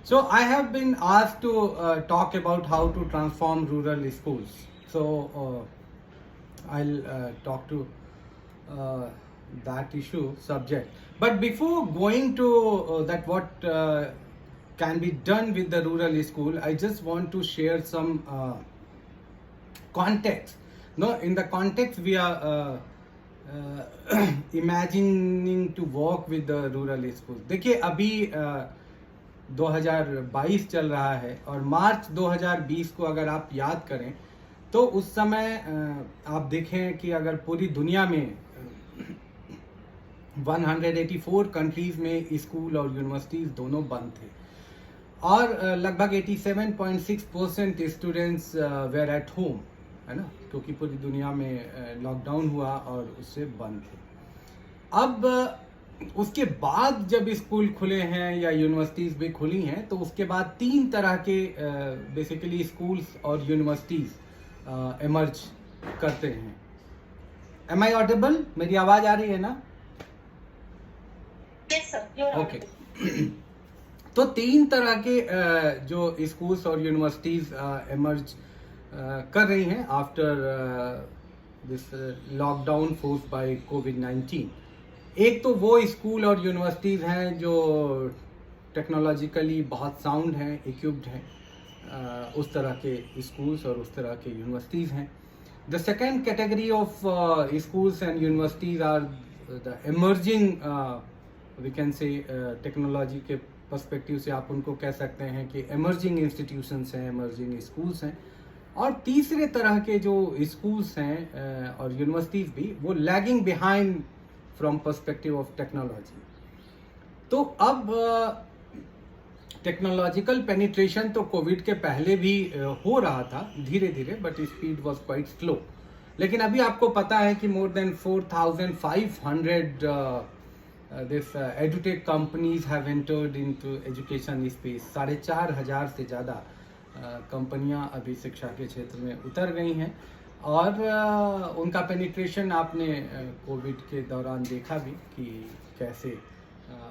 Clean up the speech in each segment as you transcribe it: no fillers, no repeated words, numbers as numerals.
So I have been asked to talk about how to transform rural schools. So I'll talk to uh, that issue subject. But before going to that, what can be done with the rural school, I just want to share some context. No, in the context we are imagining to work with the rural schools. देखिए अभी 2022 चल रहा है और मार्च 2020 को अगर आप याद करें तो उस समय आप देखें कि अगर पूरी दुनिया में 184 कंट्रीज में स्कूल और यूनिवर्सिटीज दोनों बंद थे और लगभग 87.6% स्टूडेंट्स वेर एट होम, है ना, क्योंकि पूरी दुनिया में लॉकडाउन हुआ और उससे बंद थे। अब उसके बाद जब स्कूल खुले हैं या यूनिवर्सिटीज़ भी खुली हैं तो उसके बाद 3 तरह के बेसिकली स्कूल्स और यूनिवर्सिटीज़ इमर्ज करते हैं। Am I audible? मेरी आवाज़ आ रही है ना? ओके। तो 3 तरह के जो स्कूल्स और यूनिवर्सिटीज़ इमर्ज कर रही हैं after this lockdown forced by कोविड-19। एक तो वो स्कूल और यूनिवर्सिटीज़ हैं जो टेक्नोलॉजिकली बहुत साउंड हैं, इक्विप्ड हैं, उस तरह के स्कूल्स और उस तरह के यूनिवर्सिटीज़ हैं। The second category of schools and universities are the emerging, we can say technology के पर्सपेक्टिव से आप उनको कह सकते हैं कि इमर्जिंग इंस्टीट्यूशंस हैं, इमर्जिंग स्कूल्स हैं। और तीसरे तरह के जो स्कूल्स हैं और यूनिवर्सिटीज़ भी, वो lagging behind from perspective of technology. तो अब टेक्नोलॉजिकल पेनिट्रेशन तो कोविड के पहले भी हो रहा था धीरे धीरे, but speed was quite slow. लेकिन अभी आपको पता है कि more than 4,500 this edutech companies have entered into education space. 4,500 से ज़्यादा कंपनियां अभी शिक्षा के क्षेत्र में उतर गई हैं और उनका पेनिट्रेशन आपने कोविड के दौरान देखा भी कि कैसे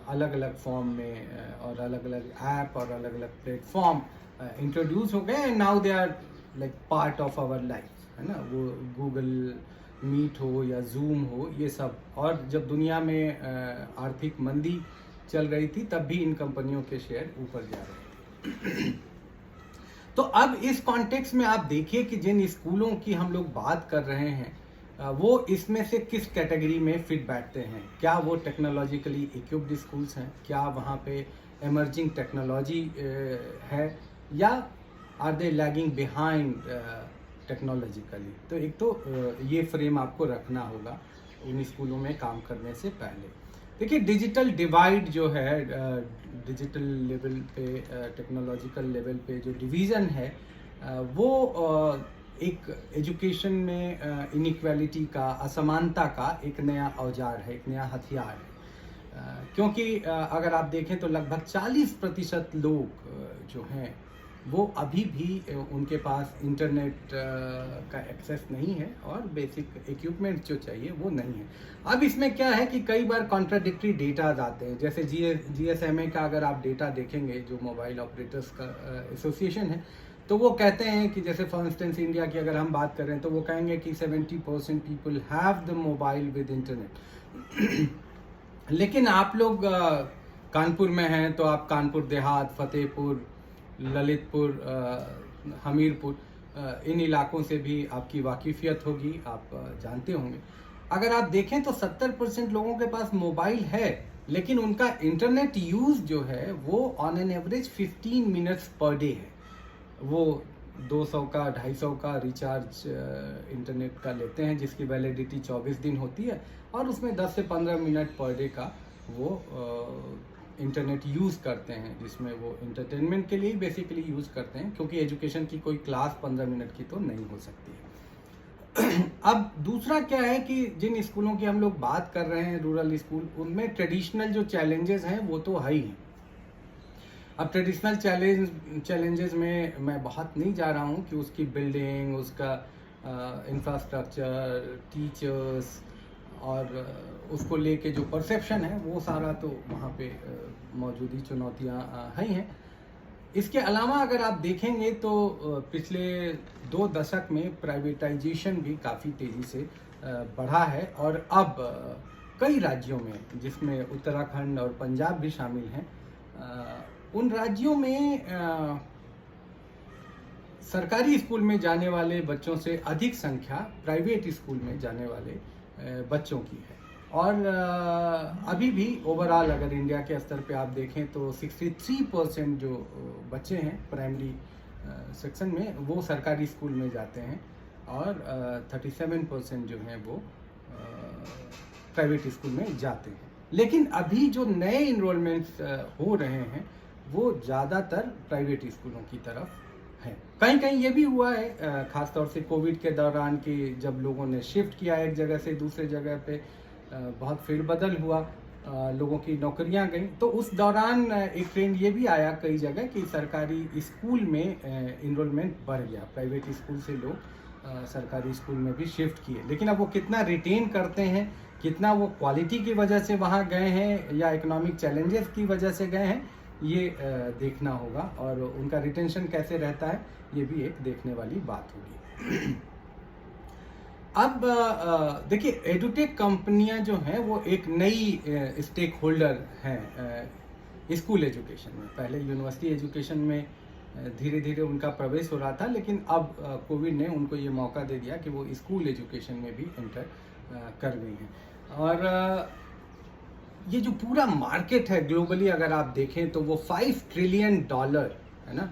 अलग अलग फॉर्म में और अलग अलग ऐप और अलग अलग प्लेटफॉर्म इंट्रोड्यूस हो गए and now they are like part of our life, है ना। वो गूगल मीट हो या जूम हो, ये सब। और जब दुनिया में आर्थिक मंदी चल रही थी तब भी इन कंपनियों के शेयर ऊपर जा रहे थे। तो अब इस कॉन्टेक्स्ट में आप देखिए कि जिन स्कूलों की हम लोग बात कर रहे हैं वो इसमें से किस कैटेगरी में फिट बैठते हैं। क्या वो टेक्नोलॉजिकली इक्विप्ड स्कूल्स हैं, क्या वहाँ पे इमर्जिंग टेक्नोलॉजी है, या are they lagging behind technologically. तो एक तो ये फ्रेम आपको रखना होगा उन स्कूलों में काम करने से पहले। देखिए डिजिटल डिवाइड जो है, डिजिटल लेवल पे, टेक्नोलॉजिकल लेवल पे जो डिवीज़न है वो एक एजुकेशन में इनइक्वालिटी का, असमानता का एक नया औजार है, एक नया हथियार है। क्योंकि अगर आप देखें तो लगभग 40% लोग जो हैं वो अभी भी उनके पास इंटरनेट का एक्सेस नहीं है और बेसिक इक्विपमेंट जो चाहिए वो नहीं है। अब इसमें क्या है कि कई बार कॉन्ट्राडिक्टरी डेटाज आते हैं। जैसे GSMA का अगर आप डेटा देखेंगे, जो मोबाइल ऑपरेटर्स का एसोसिएशन है, तो वो कहते हैं कि जैसे फॉर इंस्टेंस इंडिया की अगर हम बात करें तो वो कहेंगे कि 70% people have the mobile with internet. लेकिन आप लोग कानपुर में हैं तो आप कानपुर देहात, फतेहपुर, ललितपुर, हमीरपुर, इन इलाकों से भी आपकी वाकिफियत होगी, आप जानते होंगे। अगर आप देखें तो 70% लोगों के पास मोबाइल है, लेकिन उनका इंटरनेट यूज़ जो है वो on an average 15 minutes per day है। वो 200 का 250 का रिचार्ज इंटरनेट का लेते हैं जिसकी वैलिडिटी 24 दिन होती है और उसमें 10 से 15 मिनट पर डे का वो इंटरनेट यूज़ करते हैं, जिसमें वो इंटरटेनमेंट के लिए बेसिकली यूज़ करते हैं, क्योंकि एजुकेशन की कोई क्लास 15 मिनट की तो नहीं हो सकती है। अब दूसरा क्या है कि जिन स्कूलों की हम लोग बात कर रहे हैं, रूरल स्कूल, उनमें ट्रेडिशनल जो चैलेंजेस हैं वो तो है ही हैं। अब ट्रेडिशनल चैलेंजेस में मैं बहुत नहीं जा रहा हूँ कि उसकी बिल्डिंग, उसका इंफ्रास्ट्रक्चर, टीचर्स और उसको लेके जो परसेप्शन है वो सारा तो वहाँ पे मौजूदी चुनौतियाँ हैं। इसके अलावा अगर आप देखेंगे तो पिछले 2 दशक में प्राइवेटाइजेशन भी काफ़ी तेज़ी से बढ़ा है और अब कई राज्यों में, जिसमें उत्तराखंड और पंजाब भी शामिल हैं, उन राज्यों में सरकारी स्कूल में जाने वाले बच्चों से अधिक संख्या प्राइवेट स्कूल में जाने वाले बच्चों की है। और अभी भी ओवरऑल अगर इंडिया के स्तर पे आप देखें तो 63% जो बच्चे हैं प्राइमरी सेक्शन में वो सरकारी स्कूल में जाते हैं और 37% जो हैं वो प्राइवेट स्कूल में जाते हैं। लेकिन अभी जो नए इनरोलमेंट्स हो रहे हैं वो ज़्यादातर प्राइवेट स्कूलों की तरफ है। कहीं कहीं ये भी हुआ है, खासतौर से कोविड के दौरान कि जब लोगों ने शिफ्ट किया एक जगह से दूसरे जगह पे, बहुत फेरबदल हुआ, लोगों की नौकरियां गई, तो उस दौरान एक ट्रेंड ये भी आया कई जगह कि सरकारी स्कूल में इनरोलमेंट बढ़ गया, प्राइवेट स्कूल से लोग सरकारी स्कूल में भी शिफ्ट किए। लेकिन अब वो कितना रिटेन करते हैं, कितना वो क्वालिटी की वजह से वहाँ गए हैं या इकोनॉमिक चैलेंजेस की वजह से गए हैं, ये देखना होगा। और उनका रिटेंशन कैसे रहता है ये भी एक देखने वाली बात होगी। अब देखिए, एडुटेक कंपनियां जो हैं वो एक नई स्टेक होल्डर हैं स्कूल एजुकेशन में। पहले यूनिवर्सिटी एजुकेशन में धीरे धीरे उनका प्रवेश हो रहा था, लेकिन अब कोविड ने उनको ये मौका दे दिया कि वो स्कूल एजुकेशन में भी एंटर कर गई हैं। और ये जो पूरा मार्केट है ग्लोबली अगर आप देखें तो वो $5 ट्रिलियन है ना,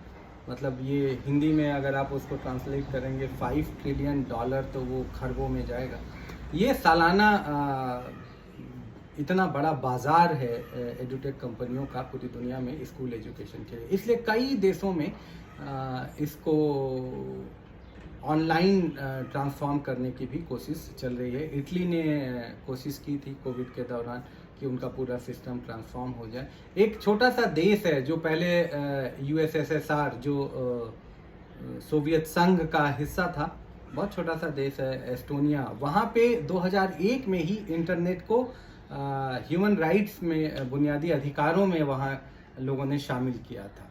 मतलब ये हिंदी में अगर आप उसको ट्रांसलेट करेंगे $5 ट्रिलियन तो वो खरबों में जाएगा। ये सालाना इतना बड़ा बाजार है एडुटेक कंपनियों का पूरी दुनिया में स्कूल एजुकेशन के लिए। इसलिए कई देशों में इसको ऑनलाइन ट्रांसफॉर्म करने की भी कोशिश चल रही है। इटली ने कोशिश की थी कोविड के दौरान कि उनका पूरा सिस्टम ट्रांसफॉर्म हो जाए। एक छोटा सा देश है जो पहले यूएसएसआर जो सोवियत संघ का हिस्सा था, बहुत छोटा सा देश है एस्टोनिया, वहाँ पे 2001 में ही इंटरनेट को ह्यूमन राइट्स में, बुनियादी अधिकारों में वहाँ लोगों ने शामिल किया था।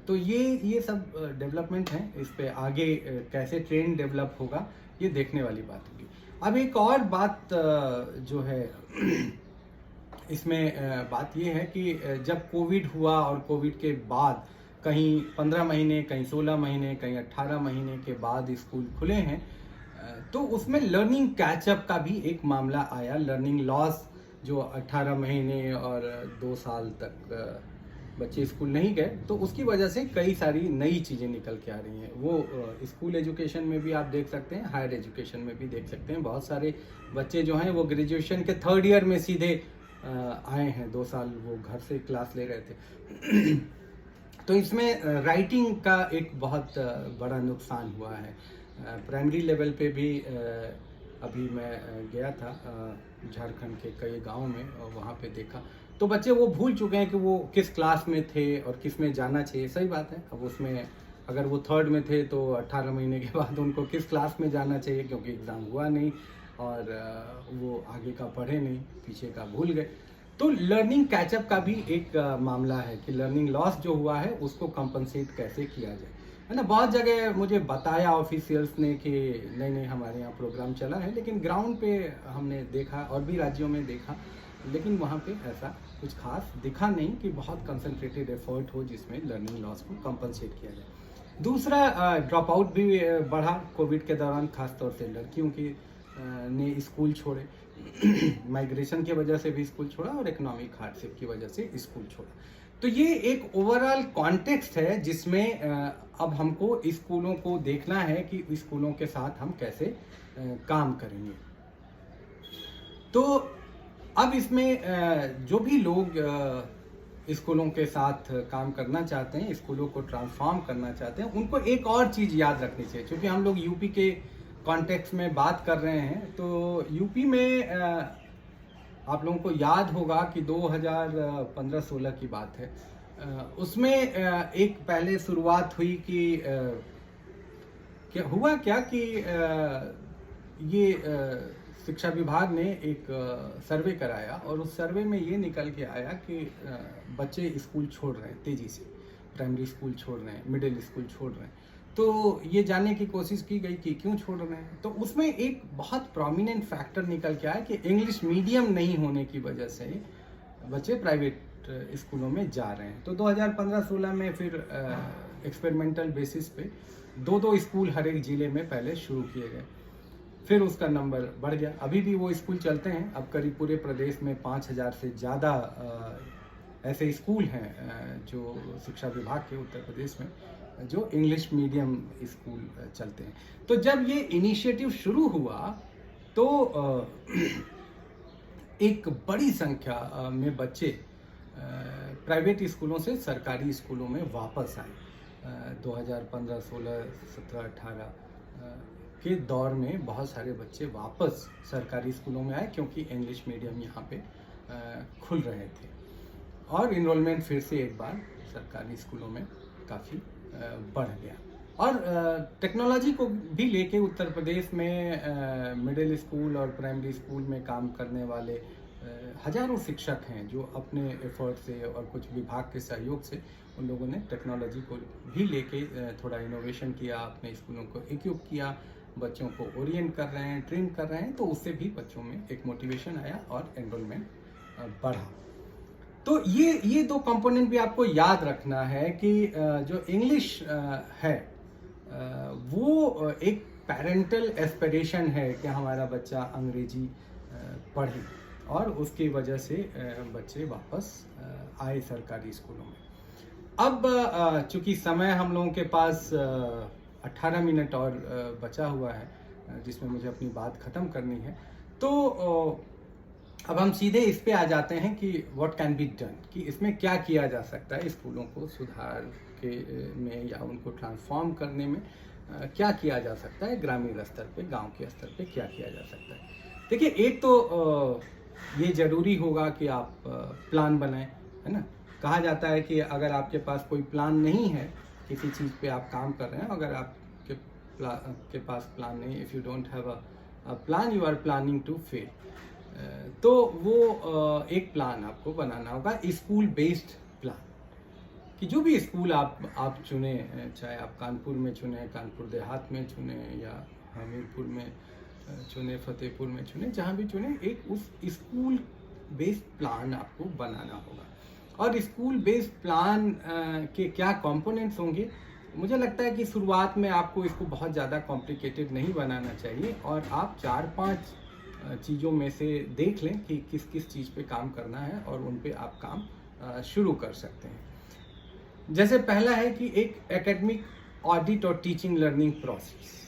तो ये सब डेवलपमेंट हैं। इस पे आगे कैसे ट्रेंड डेवलप होगा ये देखने वाली बात होगी। अब एक और बात जो है इसमें बात ये है कि जब कोविड हुआ और कोविड के बाद कहीं 15 महीने, कहीं 16 महीने, कहीं 18 महीने के बाद स्कूल खुले हैं, तो उसमें लर्निंग कैचअप का भी एक मामला आया। लर्निंग लॉस जो 18 महीने और 2 साल तक बच्चे स्कूल नहीं गए, तो उसकी वजह से कई सारी नई चीज़ें निकल के आ रही हैं। वो स्कूल एजुकेशन में भी आप देख सकते हैं, हायर एजुकेशन में भी देख सकते हैं। बहुत सारे बच्चे जो हैं वो ग्रेजुएशन के 3rd ईयर में सीधे आए हैं, 2 साल वो घर से क्लास ले रहे थे। तो इसमें राइटिंग का एक बहुत बड़ा नुकसान हुआ है। प्राइमरी लेवल पे भी अभी मैं गया था झारखंड के कई गाँव में और वहाँ पे देखा तो बच्चे वो भूल चुके हैं कि वो किस क्लास में थे और किस में जाना चाहिए। सही बात है, अब उसमें अगर वो 3rd में थे तो 18 महीने के बाद उनको किस क्लास में जाना चाहिए, क्योंकि एग्ज़ाम हुआ नहीं और वो आगे का पढ़े नहीं, पीछे का भूल गए। तो लर्निंग कैचअप का भी एक मामला है कि लर्निंग लॉस जो हुआ है उसको कंपनसेट कैसे किया जाए, है ना। बहुत जगह मुझे बताया ऑफिशियल्स ने कि नहीं हमारे यहाँ प्रोग्राम चला है, लेकिन ग्राउंड पे हमने देखा और भी राज्यों में देखा, लेकिन वहाँ पे ऐसा कुछ खास दिखा नहीं कि बहुत कंसंट्रेटेड एफर्ट हो जिसमें लर्निंग लॉस को कंपनसेट किया जाए। दूसरा, ड्रॉप आउट भी बढ़ा कोविड के दौरान, खासतौर से लड़कियों की ने स्कूल छोड़े। माइग्रेशन की वजह से भी स्कूल छोड़ा और इकोनॉमिक हार्डशिप की वजह से स्कूल छोड़ा। तो ये एक ओवरऑल कॉन्टेक्स्ट है जिसमें अब हमको स्कूलों को देखना है कि स्कूलों के साथ हम कैसे काम करेंगे। तो अब इसमें जो भी लोग स्कूलों के साथ काम करना चाहते हैं, स्कूलों को ट्रांसफॉर्म करना चाहते हैं, उनको एक और चीज़ याद रखनी चाहिए। क्योंकि हम लोग यूपी के कॉन्टेक्स्ट में बात कर रहे हैं, तो यूपी में आप लोगों को याद होगा कि 2015-16 की बात है, उसमें एक पहले शुरुआत हुई कि क्या हुआ कि ये शिक्षा विभाग ने एक सर्वे कराया और उस सर्वे में ये निकल के आया कि बच्चे स्कूल छोड़ रहे हैं तेज़ी से। प्राइमरी स्कूल छोड़ रहे हैं, मिडिल स्कूल छोड़ रहे हैं। तो ये जानने की कोशिश की गई कि क्यों छोड़ रहे हैं, तो उसमें एक बहुत प्रोमिनेंट फैक्टर निकल के आया कि इंग्लिश मीडियम नहीं होने की वजह से बच्चे प्राइवेट स्कूलों में जा रहे हैं। तो 2015-16 में फिर एक्सपेरिमेंटल बेसिस पे 2-2 स्कूल हर एक ज़िले में पहले शुरू किए गए, फिर उसका नंबर बढ़ गया। अभी भी वो स्कूल चलते हैं। अब करीब पूरे प्रदेश में 5000 से ज़्यादा ऐसे स्कूल हैं जो शिक्षा विभाग के उत्तर प्रदेश में जो इंग्लिश मीडियम स्कूल चलते हैं। तो जब ये इनिशिएटिव शुरू हुआ तो एक बड़ी संख्या में बच्चे प्राइवेट स्कूलों से सरकारी स्कूलों में वापस आए। 2015, 16, 17, 18 के दौर में बहुत सारे बच्चे वापस सरकारी स्कूलों में आए क्योंकि इंग्लिश मीडियम यहाँ पे खुल रहे थे और इनरोलमेंट फिर से एक बार सरकारी स्कूलों में काफ़ी बढ़ गया। और टेक्नोलॉजी को भी लेके उत्तर प्रदेश में मिडिल स्कूल और प्राइमरी स्कूल में काम करने वाले हजारों शिक्षक हैं जो अपने एफर्ट से और कुछ विभाग के सहयोग से उन लोगों ने टेक्नोलॉजी को भी लेके थोड़ा इनोवेशन किया, अपने स्कूलों को इक्विप किया, बच्चों को ओरिएंट कर रहे हैं, ट्रेन कर रहे हैं। तो उससे भी बच्चों में एक मोटिवेशन आया और एनरोलमेंट बढ़ा। तो ये 2 कंपोनेंट भी आपको याद रखना है कि जो इंग्लिश है वो एक पेरेंटल एस्पिरेशन है कि हमारा बच्चा अंग्रेजी पढ़े और उसकी वजह से बच्चे वापस आए सरकारी स्कूलों में। अब चूंकि समय हम लोगों के पास 18 मिनट और बचा हुआ है जिसमें मुझे अपनी बात ख़त्म करनी है, तो अब हम सीधे इस पे आ जाते हैं कि व्हाट कैन बी डन, कि इसमें क्या किया जा सकता है, स्कूलों को सुधार के में या उनको ट्रांसफॉर्म करने में क्या किया जा सकता है, ग्रामीण स्तर पे, गांव के स्तर पे क्या किया जा सकता है। देखिए, एक तो ये ज़रूरी होगा कि आप प्लान बनाएं, है ना। कहा जाता है कि अगर आपके पास कोई प्लान नहीं है, किसी चीज़ पे आप काम कर रहे हैं, अगर आपके पास प्लान नहीं, if you don't have a plan you are planning to fail. तो वो एक प्लान आपको बनाना होगा, स्कूल बेस्ड प्लान, कि जो भी स्कूल आप चुने, चाहे आप कानपुर में चुने, कानपुर देहात में चुने या हमीरपुर में चुने, फतेहपुर में चुने, जहाँ भी चुने, एक उस स्कूल बेस्ड प्लान आपको बनाना होगा। और स्कूल बेस्ड प्लान के क्या कंपोनेंट्स होंगे, मुझे लगता है कि शुरुआत में आपको इसको बहुत ज़्यादा कॉम्प्लिकेटेड नहीं बनाना चाहिए और आप 4-5 चीज़ों में से देख लें कि किस किस चीज़ पे काम करना है और उन पे आप काम शुरू कर सकते हैं। जैसे पहला है कि एक एकेडमिक ऑडिट और टीचिंग लर्निंग प्रोसेस।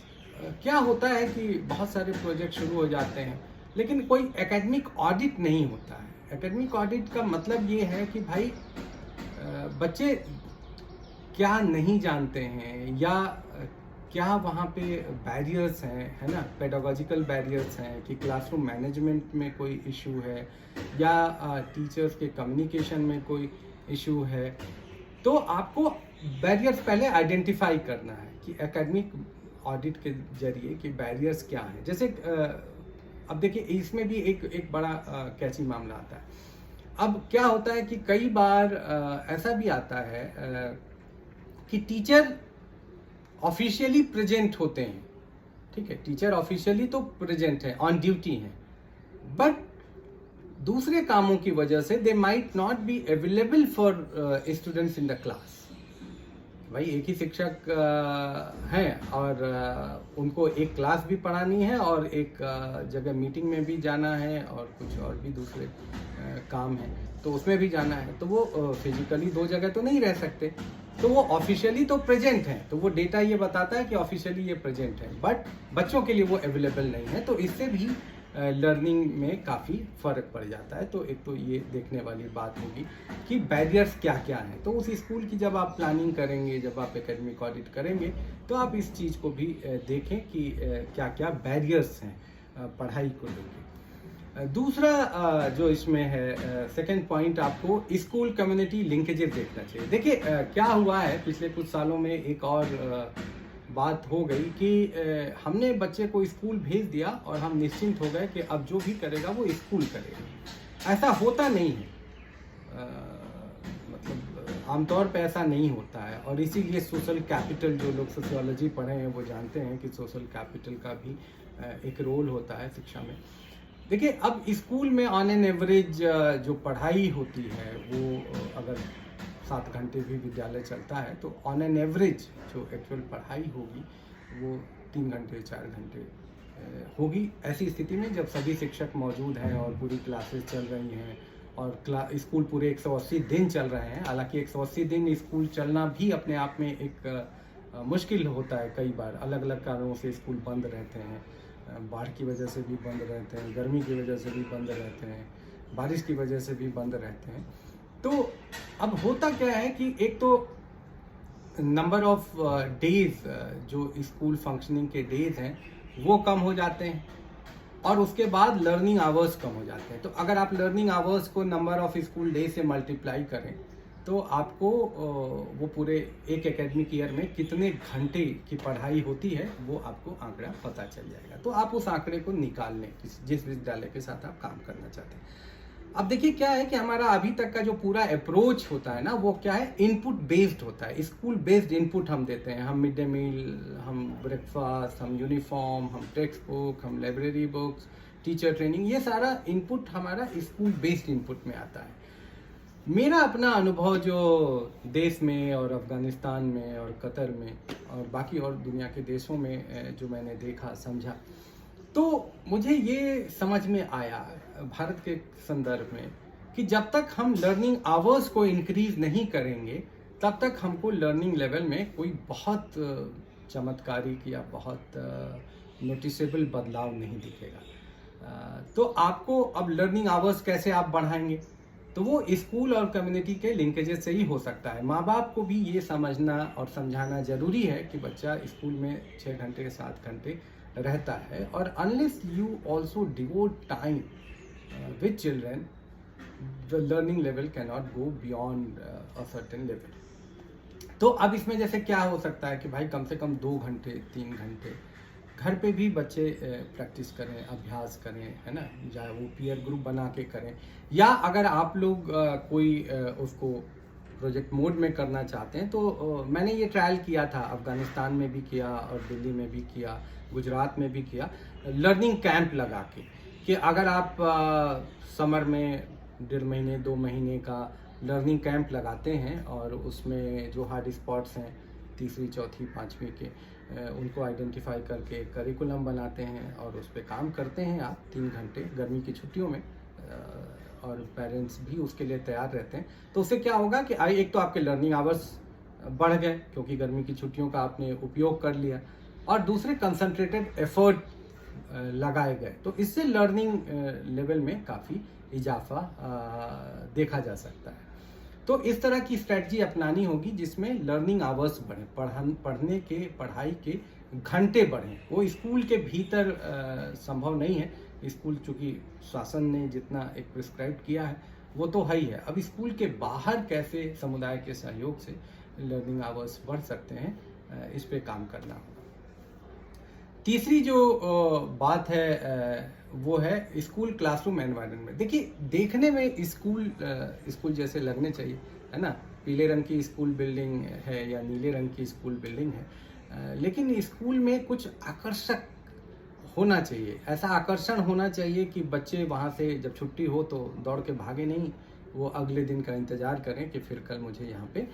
क्या होता है कि बहुत सारे प्रोजेक्ट शुरू हो जाते हैं लेकिन कोई एकेडमिक ऑडिट नहीं होता है। एकेडमिक ऑडिट का मतलब ये है कि भाई बच्चे क्या नहीं जानते हैं या क्या वहाँ पे बैरियर्स हैं, है ना, पेडागोजिकल बैरियर्स हैं कि क्लासरूम मैनेजमेंट में कोई इशू है या टीचर्स के कम्युनिकेशन में कोई इशू है। तो आपको बैरियर्स पहले आइडेंटिफाई करना है कि एकेडमिक ऑडिट के जरिए कि बैरियर्स क्या हैं। जैसे अब देखिए, इसमें भी एक बड़ा कैची मामला आता है। अब क्या होता है कि कई बार ऐसा भी आता है कि टीचर ऑफिशियली प्रेजेंट होते हैं, ठीक है, टीचर ऑफिशियली तो प्रेजेंट है, ऑन ड्यूटी हैं, बट दूसरे कामों की वजह से they might not be available for students in the class. भाई एक ही शिक्षक हैं और उनको एक क्लास भी पढ़ानी है और एक जगह मीटिंग में भी जाना है और कुछ और भी दूसरे काम है तो उसमें भी जाना है, तो वो फिजिकली 2 जगह तो नहीं रह सकते। तो वो ऑफिशियली तो प्रेजेंट हैं, तो वो डेटा ये बताता है कि ऑफिशियली ये प्रेजेंट है, बट बच्चों के लिए वो अवेलेबल नहीं है। तो इससे भी लर्निंग में काफ़ी फ़र्क पड़ जाता है। तो एक तो ये देखने वाली बात होगी कि बैरियर्स क्या क्या हैं। तो उस स्कूल की जब आप प्लानिंग करेंगे, जब आप एकेडमिक ऑडिट करेंगे, तो आप इस चीज़ को भी देखें कि क्या क्या बैरियर्स हैं पढ़ाई को लेकर। दूसरा जो इसमें है सेकंड पॉइंट, आपको स्कूल कम्युनिटी लिंकेजेस देखना चाहिए। देखिए क्या हुआ है, पिछले कुछ सालों में एक और बात हो गई कि हमने बच्चे को स्कूल भेज दिया और हम निश्चिंत हो गए कि अब जो भी करेगा वो स्कूल करेगा। ऐसा होता नहीं है। मतलब आमतौर पे ऐसा नहीं होता है, और इसीलिए सोशल कैपिटल, जो लोग सोशियोलॉजी पढ़े हैं वो जानते हैं कि सोशल कैपिटल का भी एक रोल होता है शिक्षा में। देखिए, अब स्कूल में ऑन एन एवरेज जो पढ़ाई होती है वो अगर 7 घंटे भी विद्यालय चलता है तो ऑन एन एवरेज जो एक्चुअल पढ़ाई होगी वो 3 घंटे 4 घंटे होगी। ऐसी स्थिति में जब सभी शिक्षक मौजूद हैं और पूरी क्लासेस चल रही हैं और स्कूल पूरे 180 दिन चल रहे हैं। हालांकि 180 दिन स्कूल चलना भी अपने आप में एक मुश्किल होता है। कई बार अलग अलग कारणों से स्कूल बंद रहते हैं, बाढ़ की वजह से भी बंद रहते हैं, गर्मी की वजह से भी बंद रहते हैं, बारिश की वजह से भी बंद रहते हैं। तो अब होता क्या है कि एक तो नंबर ऑफ डेज जो स्कूल फंक्शनिंग के डेज हैं वो कम हो जाते हैं, और उसके बाद लर्निंग आवर्स कम हो जाते हैं। तो अगर आप लर्निंग आवर्स को नंबर ऑफ स्कूल डे से मल्टीप्लाई करें तो आपको वो पूरे एक एकेडमिक ईयर में कितने घंटे की पढ़ाई होती है वो आपको आंकड़ा पता चल जाएगा। तो आप उस आंकड़े को निकाल लें जिस विद्यालय के साथ आप काम करना चाहते हैं। अब देखिए क्या है कि हमारा अभी तक का जो पूरा अप्रोच होता है ना वो क्या है, इनपुट बेस्ड होता है। स्कूल बेस्ड इनपुट हम देते हैं। हम मिड डे मील, हम ब्रेकफास्ट, हम यूनिफॉर्म, हम टेक्स्ट बुक, हम लाइब्रेरी बुक्स, टीचर ट्रेनिंग, ये सारा इनपुट हमारा स्कूल बेस्ड इनपुट में आता है। मेरा अपना अनुभव जो देश में और अफगानिस्तान में और कतर में और बाकी और दुनिया के देशों में जो मैंने देखा समझा, तो मुझे ये समझ में आया भारत के संदर्भ में कि जब तक हम लर्निंग आवर्स को इंक्रीज नहीं करेंगे तब तक हमको लर्निंग लेवल में कोई बहुत चमत्कारिक या बहुत नोटिसेबल बदलाव नहीं दिखेगा। तो आपको अब लर्निंग आवर्स कैसे आप बढ़ाएंगे, तो वो स्कूल और कम्युनिटी के लिंकेजेस से ही हो सकता है। माँ बाप को भी ये समझना और समझाना जरूरी है कि बच्चा स्कूल में 6 घंटे 7 घंटे रहता है, और unless you also devote time with children the learning level can not go beyond a certain level. तो अब इसमें जैसे क्या हो सकता है कि भाई कम से कम 2 घंटे 3 घंटे घर पे भी बच्चे प्रैक्टिस करें, अभ्यास करें, है ना, चाहे वो पीयर ग्रुप बना के करें, या अगर आप लोग कोई उसको प्रोजेक्ट मोड में करना चाहते हैं तो मैंने ये ट्रायल किया था, अफगानिस्तान में भी किया और दिल्ली में भी किया, गुजरात में भी किया, लर्निंग कैंप लगा के कि अगर आप समर में 1.5 महीने 2 महीने का लर्निंग कैंप लगाते हैं और उसमें जो हार्ड स्पॉट्स हैं 3वीं 4वीं 5वीं के उनको आइडेंटिफाई करके करिकुलम बनाते हैं और उस पर काम करते हैं आप 3 घंटे गर्मी की छुट्टियों में, और पेरेंट्स भी उसके लिए तैयार रहते हैं, तो उससे क्या होगा कि एक तो आपके लर्निंग आवर्स बढ़ गए क्योंकि गर्मी की छुट्टियों का आपने उपयोग कर लिया, और दूसरे कंसंट्रेटेड एफर्ट लगाए गए, तो इससे लर्निंग लेवल में काफ़ी इजाफा देखा जा सकता है। तो इस तरह की स्ट्रेटजी अपनानी होगी जिसमें लर्निंग आवर्स बढ़े, पढ़ने के पढ़ाई के घंटे बढ़ें। वो स्कूल के भीतर संभव नहीं है, स्कूल चूँकि शासन ने जितना एक प्रिस्क्राइब किया है वो तो है ही है। अब स्कूल के बाहर कैसे समुदाय के सहयोग से लर्निंग आवर्स बढ़ सकते हैं, इस पे काम करना होगा। तीसरी जो बात है वो है स्कूल क्लासरूम एनवायरनमेंट। देखिए, देखने में स्कूल जैसे लगने चाहिए, है ना, पीले रंग की स्कूल बिल्डिंग है या नीले रंग की स्कूल बिल्डिंग है, लेकिन स्कूल में कुछ आकर्षक होना चाहिए। ऐसा आकर्षण होना चाहिए कि बच्चे वहाँ से जब छुट्टी हो तो दौड़ के भागे नहीं, वो अगले दिन का इंतज़ार करें कि फिर कल मुझे यहाँ पे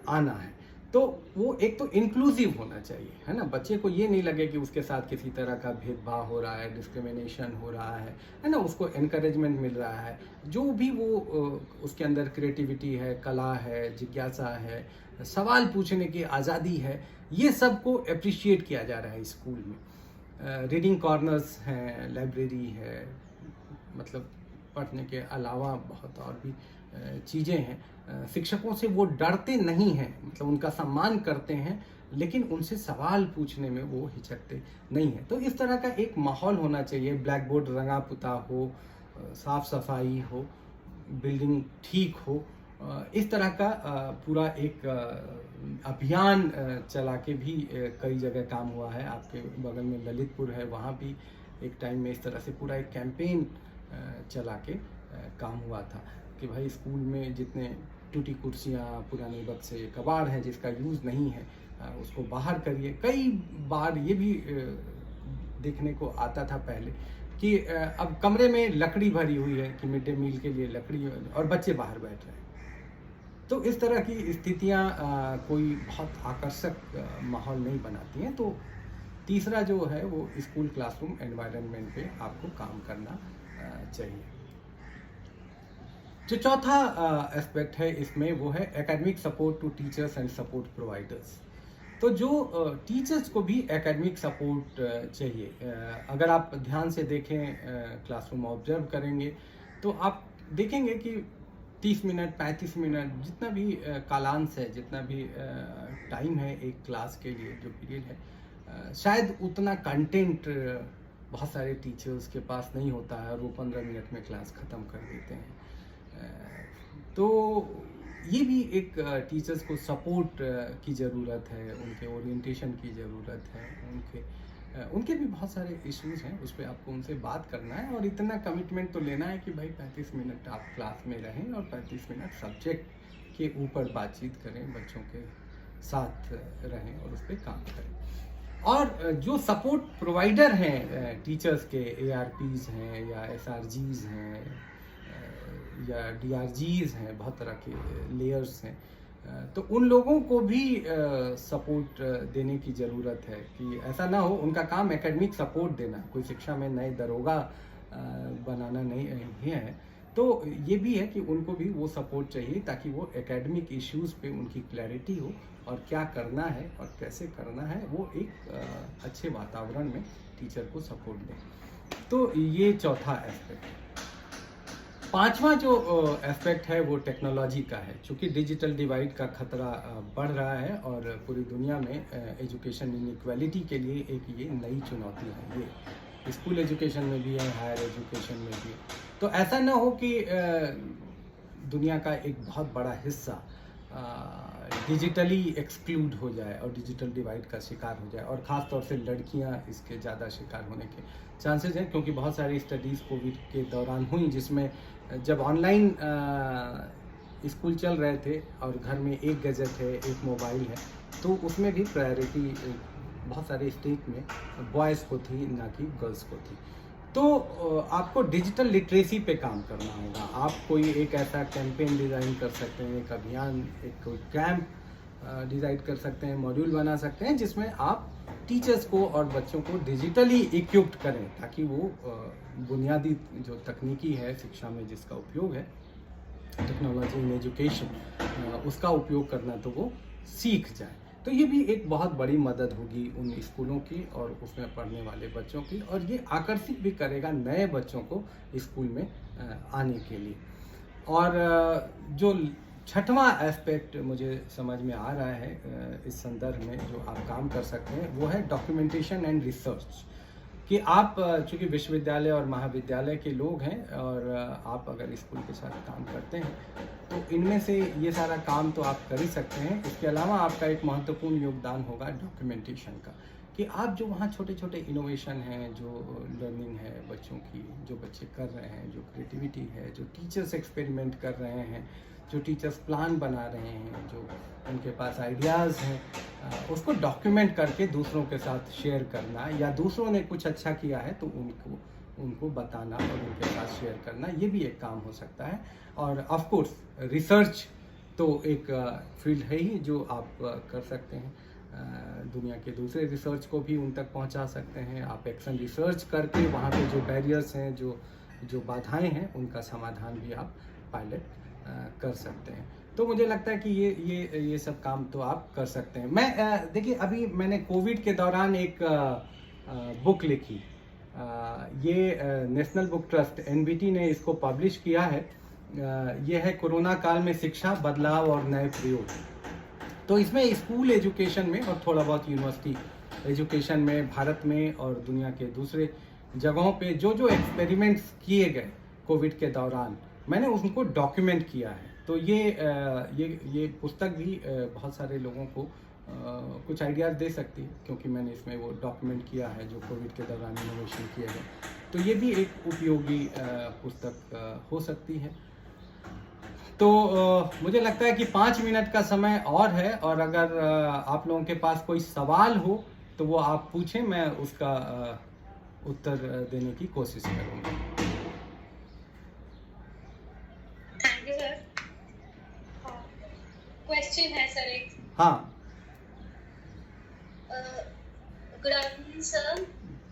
आना है। तो वो एक तो इंक्लूसिव होना चाहिए, है ना, बच्चे को ये नहीं लगे कि उसके साथ किसी तरह का भेदभाव हो रहा है, डिस्क्रिमिनेशन हो रहा है ना, उसको एनकरेजमेंट मिल रहा है, जो भी वो उसके अंदर क्रिएटिविटी है, कला है, जिज्ञासा है, सवाल पूछने की आज़ादी है, ये सब को अप्रिशिएट किया जा रहा है स्कूल में। रीडिंग कॉर्नर्स हैं, लाइब्रेरी है, मतलब पढ़ने के अलावा बहुत और भी चीज़ें हैं। शिक्षकों से वो डरते नहीं हैं, मतलब उनका सम्मान करते हैं, लेकिन उनसे सवाल पूछने में वो हिचकते नहीं हैं। तो इस तरह का एक माहौल होना चाहिए, ब्लैक बोर्ड रंगा पुता हो, साफ सफाई हो, बिल्डिंग ठीक हो, इस तरह का पूरा एक अभियान चला के भी कई जगह काम हुआ है। आपके बगल में ललितपुर है, वहाँ भी एक टाइम में इस तरह से पूरा एक कैंपेन चला के काम हुआ था कि भाई स्कूल में जितने टूटी कुर्सियाँ, पुराने बक्से, कबाड़ हैं जिसका यूज़ नहीं है, उसको बाहर करिए। कई बार ये भी देखने को आता था पहले कि अब कमरे में लकड़ी भरी हुई है कि मिड डे मील के लिए लकड़ी, और बच्चे बाहर बैठ रहे हैं। तो इस तरह की स्थितियाँ कोई बहुत आकर्षक माहौल नहीं बनाती हैं। तो तीसरा जो है वो स्कूल क्लासरूम एनवायरनमेंट पे आपको काम करना चाहिए। जो चौथा एस्पेक्ट है इसमें वो है academic support to teachers and support providers. तो जो टीचर्स को भी एकेडमिक सपोर्ट चाहिए। अगर आप ध्यान से देखें, क्लासरूम ऑब्जर्व करेंगे तो आप देखेंगे कि 30 मिनट 35 मिनट जितना भी कालांश है, जितना भी टाइम है एक क्लास के लिए जो पीरियड है, शायद उतना कंटेंट बहुत सारे टीचर्स के पास नहीं होता है और वो 15 मिनट में क्लास ख़त्म कर देते हैं। तो ये भी एक टीचर्स को सपोर्ट की ज़रूरत है, उनके ओरिएंटेशन की ज़रूरत है, उनके भी बहुत सारे इश्यूज़ हैं, उस पर आपको उनसे बात करना है और इतना कमिटमेंट तो लेना है कि भाई 35 मिनट आप क्लास में रहें और 35 मिनट सब्जेक्ट के ऊपर बातचीत करें, बच्चों के साथ रहें और उस पर काम करें। और जो सपोर्ट प्रोवाइडर हैं टीचर्स के, ARPs हैं या SRGs हैं या DRGs हैं, बहुत तरह के लेयर्स हैं, तो उन लोगों को भी सपोर्ट देने की ज़रूरत है कि ऐसा ना हो। उनका काम एकेडमिक सपोर्ट देना, कोई शिक्षा में नए दरोगा बनाना नहीं है। तो ये भी है कि उनको भी वो सपोर्ट चाहिए ताकि वो एकेडमिक इश्यूज़ पे उनकी क्लैरिटी हो और क्या करना है और कैसे करना है, वो एक अच्छे वातावरण में टीचर को सपोर्ट दें। तो ये चौथा एस्पेक्ट है। पांचवा जो एस्पेक्ट है वो टेक्नोलॉजी का है। चूँकि डिजिटल डिवाइड का खतरा बढ़ रहा है और पूरी दुनिया में एजुकेशन इनइक्वालिटी के लिए एक ये नई चुनौती है। ये स्कूल एजुकेशन में भी है, हायर एजुकेशन में भी है। तो ऐसा ना हो कि दुनिया का एक बहुत बड़ा हिस्सा डिजिटली एक्सक्लूड हो जाए और डिजिटल डिवाइड का शिकार हो जाए, और ख़ास तौर से लड़कियां इसके ज़्यादा शिकार होने के चांसेस हैं, क्योंकि बहुत सारी स्टडीज़ कोविड के दौरान हुई जिसमें जब ऑनलाइन स्कूल चल रहे थे और घर में एक गैजेट है, एक मोबाइल है, तो उसमें भी प्रायोरिटी बहुत सारे स्टेट में बॉयज़ को थी, ना कि गर्ल्स को थी। तो आपको डिजिटल लिटरेसी पे काम करना होगा। आप कोई एक ऐसा कैंपेन डिज़ाइन कर सकते हैं, एक अभियान, एक कैंप डिज़ाइन कर सकते हैं, मॉड्यूल बना सकते हैं जिसमें आप टीचर्स को और बच्चों को डिजिटली इक्विप्ड करें ताकि वो बुनियादी जो तकनीकी है शिक्षा में जिसका उपयोग है, टेक्नोलॉजी इन एजुकेशन, उसका उपयोग करना तो वो सीख जाए। तो ये भी एक बहुत बड़ी मदद होगी उन स्कूलों की और उसमें पढ़ने वाले बच्चों की, और ये आकर्षित भी करेगा नए बच्चों को स्कूल में आने के लिए। और जो छठवां एस्पेक्ट मुझे समझ में आ रहा है इस संदर्भ में जो आप काम कर सकते हैं वो है डॉक्यूमेंटेशन एंड रिसर्च। कि आप चूँकि विश्वविद्यालय और महाविद्यालय के लोग हैं और आप अगर स्कूल के साथ काम करते हैं तो इनमें से ये सारा काम तो आप कर ही सकते हैं। इसके अलावा आपका एक महत्वपूर्ण योगदान होगा डॉक्यूमेंटेशन का, कि आप जो वहाँ छोटे छोटे इनोवेशन हैं, जो लर्निंग है बच्चों की, जो बच्चे कर रहे हैं, जो क्रिएटिविटी है, जो टीचर्स एक्सपेरिमेंट कर रहे हैं, जो टीचर्स प्लान बना रहे हैं, जो उनके पास आइडियाज़ हैं, उसको डॉक्यूमेंट करके दूसरों के साथ शेयर करना, या दूसरों ने कुछ अच्छा किया है तो उनको बताना और उनके साथ शेयर करना, ये भी एक काम हो सकता है। और ऑफ कोर्स रिसर्च तो एक फील्ड है ही जो आप कर सकते हैं। दुनिया के दूसरे रिसर्च को भी उन तक पहुंचा सकते हैं। आप एक्शन रिसर्च करके वहाँ पे जो बैरियर्स हैं, जो बाधाएं हैं, उनका समाधान भी आप पायलट कर सकते हैं। तो मुझे लगता है कि ये सब काम तो आप कर सकते हैं। मैं देखिए, अभी मैंने कोविड के दौरान एक बुक लिखी, ये नेशनल बुक ट्रस्ट NBT ने इसको पब्लिश किया है। ये है कोरोना काल में शिक्षा, बदलाव और नए प्रयोग। तो इसमें स्कूल एजुकेशन में और थोड़ा बहुत यूनिवर्सिटी एजुकेशन में भारत में और दुनिया के दूसरे जगहों पे जो एक्सपेरिमेंट्स किए गए कोविड के दौरान, मैंने उनको डॉक्यूमेंट किया है। तो ये पुस्तक भी बहुत सारे लोगों को कुछ आइडियाज़ दे सकती है, क्योंकि मैंने इसमें वो डॉक्यूमेंट किया है जो कोविड के दौरान इनोवेशन किए गए। तो ये भी एक उपयोगी पुस्तक हो सकती है। तो मुझे लगता है कि 5 मिनट का समय और है, और अगर आप लोगों के पास कोई सवाल हो तो वो आप पूछें, मैं उसका उत्तर देने की कोशिश करूँगा। Thank you sir. क्वेश्चन है सर एक। हाँ, good afternoon sir.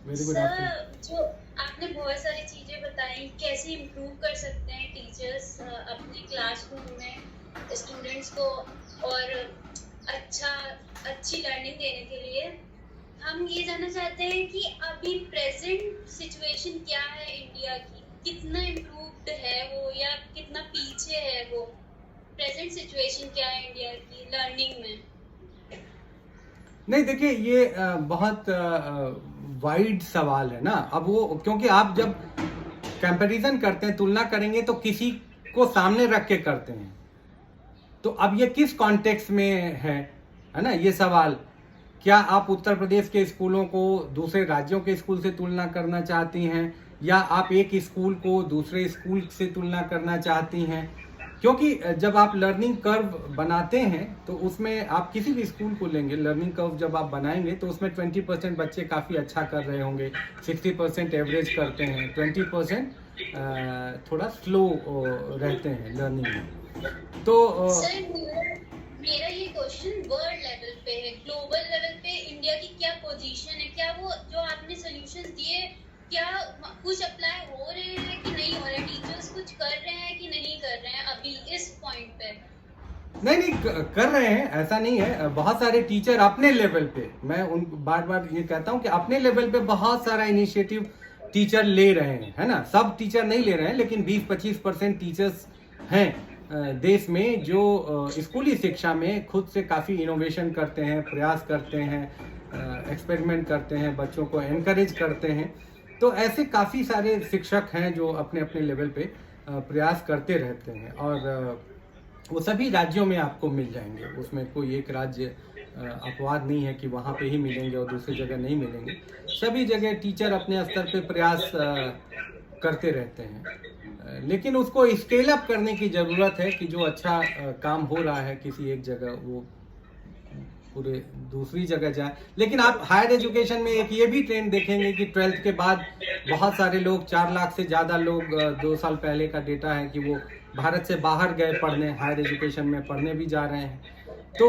Very good sir, afternoon. जो आपने बहुत सारी चीजें बताई कैसे इम्प्रूव कर सकते हैं टीचर्स अपने क्लासरूम में स्टूडेंट्स को और अच्छी लर्निंग देने के लिए, हम ये जानना चाहते हैं कि अभी प्रेजेंट सिचुएशन क्या है इंडिया की, कितना इम्प्रूव्ड है वो या कितना पीछे है वो, प्रेजेंट सिचुएशन क्या है इंडिया की लर्निंग में? नहीं, देखिए ये बहुत वाइड सवाल है ना। अब वो क्योंकि आप जब कंपैरिजन करते हैं, तुलना करेंगे तो किसी को सामने रख के करते हैं, तो अब ये किस कॉन्टेक्स्ट में है ना ये सवाल। क्या आप उत्तर प्रदेश के स्कूलों को दूसरे राज्यों के स्कूल से तुलना करना चाहती हैं, या आप एक स्कूल को दूसरे स्कूल से तुलना करना चाहती हैं? क्योंकि जब आप लर्निंग कर्व बनाते हैं तो उसमें आप किसी भी स्कूल को लेंगे, लर्निंग कर्व जब आप बनाएंगे तो उसमें 20% बच्चे काफ़ी अच्छा कर रहे होंगे, 60% एवरेज करते हैं, 20% थोड़ा स्लो रहते हैं लर्निंग में। तो सर, मेरा ये क्वेश्चन वर्ल्ड लेवल पे है, ग्लोबल लेवल पे इंडिया की क्या पोजीशन है, क्या वो जो आपने सॉल्यूशंस दिए क्या कुछ अप्लाई हो रहे हैं कि नहीं हो रहे, टीचर्स कुछ कर रहे हैं कि नहीं कर रहे हैं अभी इस पॉइंट पे? नहीं, कर रहे हैं, ऐसा नहीं है। बहुत सारे टीचर अपने लेवल पे, मैं उन बार बार ये कहता हूँ कि अपने लेवल पे बहुत सारा इनिशिएटिव टीचर ले रहे हैं, है ना। सब टीचर नहीं ले रहे हैं, लेकिन 20-25% टीचर्स हैं देश में जो स्कूली शिक्षा में खुद से काफ़ी इनोवेशन करते हैं, प्रयास करते हैं, एक्सपेरिमेंट करते हैं, बच्चों को एनकरेज करते हैं। तो ऐसे काफ़ी सारे शिक्षक हैं जो अपने अपने लेवल पे प्रयास करते रहते हैं, और वो सभी राज्यों में आपको मिल जाएंगे। उसमें कोई एक राज्य अपवाद नहीं है कि वहाँ पे ही मिलेंगे और दूसरी जगह नहीं मिलेंगे। सभी जगह टीचर अपने स्तर पे प्रयास करते रहते हैं, लेकिन उसको स्केल अप करने की ज़रूरत है कि जो अच्छा काम हो रहा है किसी एक जगह, वो पूरे दूसरी जगह जाए। लेकिन आप हायर एजुकेशन में एक ये भी ट्रेंड देखेंगे कि 12th के बाद बहुत सारे लोग, 4 लाख से ज़्यादा लोग, 2 साल पहले का डेटा है कि वो भारत से बाहर गए पढ़ने, हायर एजुकेशन में पढ़ने भी जा रहे हैं। तो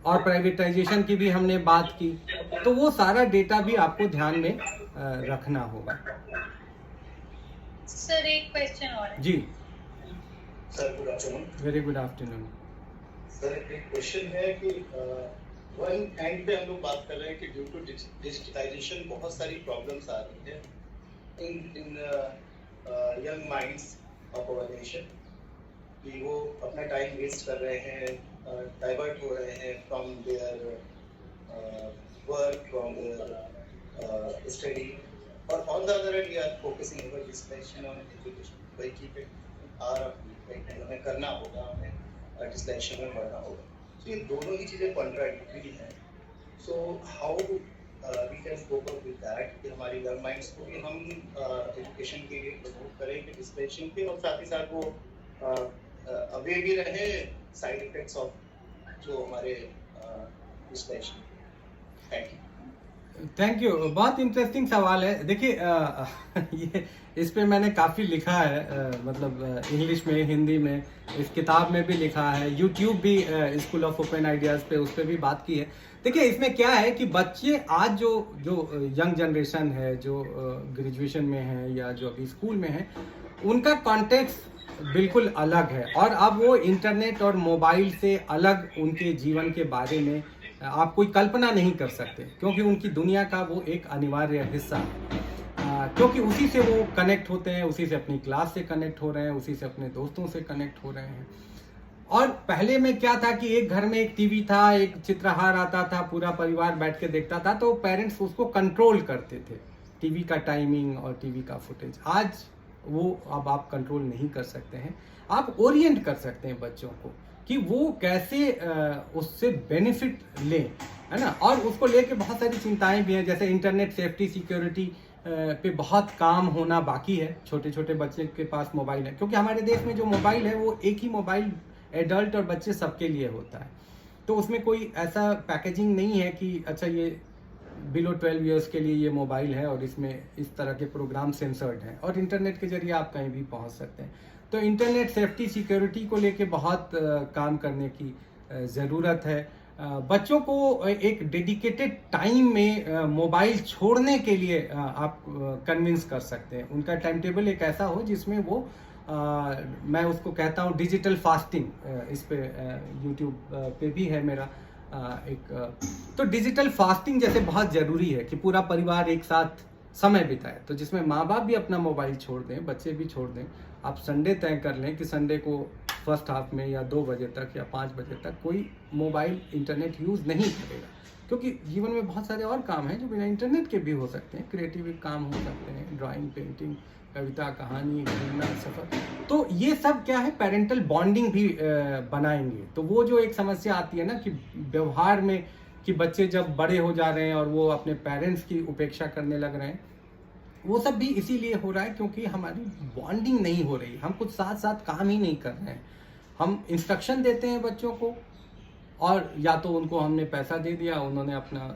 और प्राइवेटाइजेशन की भी हमने बात की, तो वो सारा डेटा भी आपको ध्यान में रखना होगा। सर, एक क्वेश्चन और है। जी sir, good afternoon. Very good afternoon. Sir, एक क्वेश्चन है कि वन हैंड पे हम लोग बात कर रहे हैं कि ड्यू टू डिजिटलाइजेशन बहुत सारी प्रॉब्लम्स आ रही है in young minds of our nation, कि वो अपना टाइम वेस्ट कर रहे हैं, डाइवर्ट हो रहे हैं from their work, from their study, और on the other hand we are focusing our discussion on education. भाई कीप इट आवर हमें करना होगा, हमें डिस्लेक्शन में बढ़ना होगा। तो ये दोनों ही चीज़ें कॉन्ट्राडिक्टरी हैं। So how we can cope up with that कि हमारी यंग माइंड्स को भी हम एजुकेशन के लिए प्रमोट करें कि डिस्लेक्शन के, और साथ ही साथ वो अवे भी रहे साइड इफेक्ट्स ऑफ जो हमारे डिस्लेक्शन। Thank you. थैंक यू, बहुत इंटरेस्टिंग सवाल है। देखिए ये इस पे मैंने काफ़ी लिखा है, मतलब इंग्लिश में, हिंदी में, इस किताब में भी लिखा है, यूट्यूब भी स्कूल ऑफ ओपन आइडियाज़ पे उस पर भी बात की है। देखिए इसमें क्या है कि बच्चे आज जो यंग जनरेशन है, जो ग्रेजुएशन में है या जो अभी स्कूल में है, उनका कॉन्टेक्स्ट बिल्कुल अलग है, और अब वो इंटरनेट और मोबाइल से अलग उनके जीवन के बारे में आप कोई कल्पना नहीं कर सकते, क्योंकि उनकी दुनिया का वो एक अनिवार्य हिस्सा है। क्योंकि उसी से वो कनेक्ट होते हैं, उसी से अपनी क्लास से कनेक्ट हो रहे हैं, उसी से अपने दोस्तों से कनेक्ट हो रहे हैं। और पहले में क्या था कि एक घर में एक टीवी था, एक चित्रहार आता था, पूरा परिवार बैठ के देखता था, तो पेरेंट्स उसको कंट्रोल करते थे, टीवी का टाइमिंग और टीवी का फुटेज। आज वो अब आप कंट्रोल नहीं कर सकते हैं। आप ओरिएंट कर सकते हैं बच्चों को कि वो कैसे उससे बेनिफिट लें, है ना। और उसको लेके बहुत सारी चिंताएं भी हैं, जैसे इंटरनेट सेफ्टी सिक्योरिटी पे बहुत काम होना बाकी है। छोटे छोटे बच्चे के पास मोबाइल है, क्योंकि हमारे देश में जो मोबाइल है वो एक ही मोबाइल एडल्ट और बच्चे सबके लिए होता है। तो उसमें कोई ऐसा पैकेजिंग नहीं है कि अच्छा ये बिलो 12 ईयर्स के लिए ये मोबाइल है और इसमें इस तरह के प्रोग्राम सेंसर्ड हैं, और इंटरनेट के जरिए आप कहीं भी पहुंच सकते हैं। तो इंटरनेट सेफ्टी सिक्योरिटी को लेके बहुत काम करने की ज़रूरत है। बच्चों को एक डेडिकेटेड टाइम में मोबाइल छोड़ने के लिए आप कन्विंस कर सकते हैं। उनका टाइम टेबल एक ऐसा हो जिसमें वो मैं उसको कहता हूँ डिजिटल फास्टिंग। इस पे यूट्यूब पे भी है मेरा तो डिजिटल फास्टिंग जैसे बहुत ज़रूरी है कि पूरा परिवार एक साथ समय बिताए, तो जिसमें माँ बाप भी अपना मोबाइल छोड़ दें, बच्चे भी छोड़ दें। आप संडे तय कर लें कि संडे को फर्स्ट हाफ में या 2 बजे तक या 5 बजे तक कोई मोबाइल इंटरनेट यूज़ नहीं करेगा, क्योंकि जीवन में बहुत सारे और काम हैं जो बिना इंटरनेट के भी हो सकते हैं। क्रिएटिव काम हो सकते हैं, ड्राइंग, पेंटिंग, कविता, कहानी, घूमना, सफ़र। तो ये सब क्या है, पेरेंटल बॉन्डिंग भी बनाएंगे। तो वो जो एक समस्या आती है ना कि व्यवहार में कि बच्चे जब बड़े हो जा रहे हैं और वो अपने पेरेंट्स की उपेक्षा करने लग रहे हैं, वो सब भी इसीलिए हो रहा है क्योंकि हमारी बॉन्डिंग नहीं हो रही। हम कुछ साथ साथ काम ही नहीं कर रहे हैं। हम इंस्ट्रक्शन देते हैं बच्चों को, और या तो उनको हमने पैसा दे दिया, उन्होंने अपना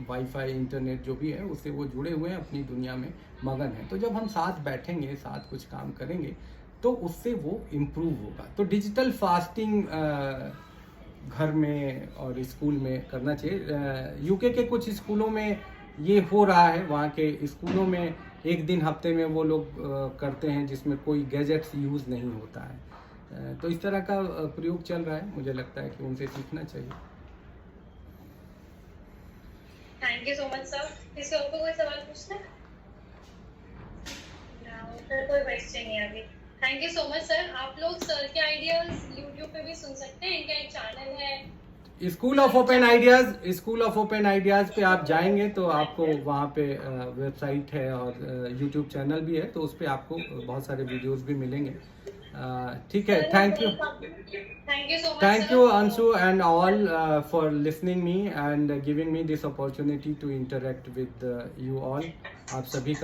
वाईफाई, इंटरनेट जो भी है उससे वो जुड़े हुए हैं, अपनी दुनिया में मगन है। तो जब हम साथ बैठेंगे, साथ कुछ काम करेंगे, तो उससे वो इम्प्रूव होगा। तो डिजिटल फास्टिंग घर में और स्कूल में करना चाहिए। यूके के कुछ स्कूलों में ये हो रहा है। वहाँ के स्कूलों में एक दिन हफ्ते में वो लोग करते हैं जिसमें कोई गैजेट्स यूज़ नहीं होता है। तो इस तरह का प्रयोग चल रहा है। मुझे लगता है कि उनसे सीखना चाहिए। Thank you so much sir. किसी और को कोई सवाल पूछना है? सर कोई क्वेश्चन नहीं है अभी। Thank you so much sir. आप लोग सर के आइडियाज यूट्यूब पे भी सुन सकते हैं। इनका एक चैनल है school of open ideas. School of open ideas पे आप जाएंगे तो आपको वहाँ पे वेबसाइट है और यूट्यूब चैनल भी है, तो उस पर आपको बहुत सारे वीडियोस भी मिलेंगे। ठीक है, thank you so much. Thank you Anshu and all for listening me and giving me this opportunity to interact with you all. आप सभी का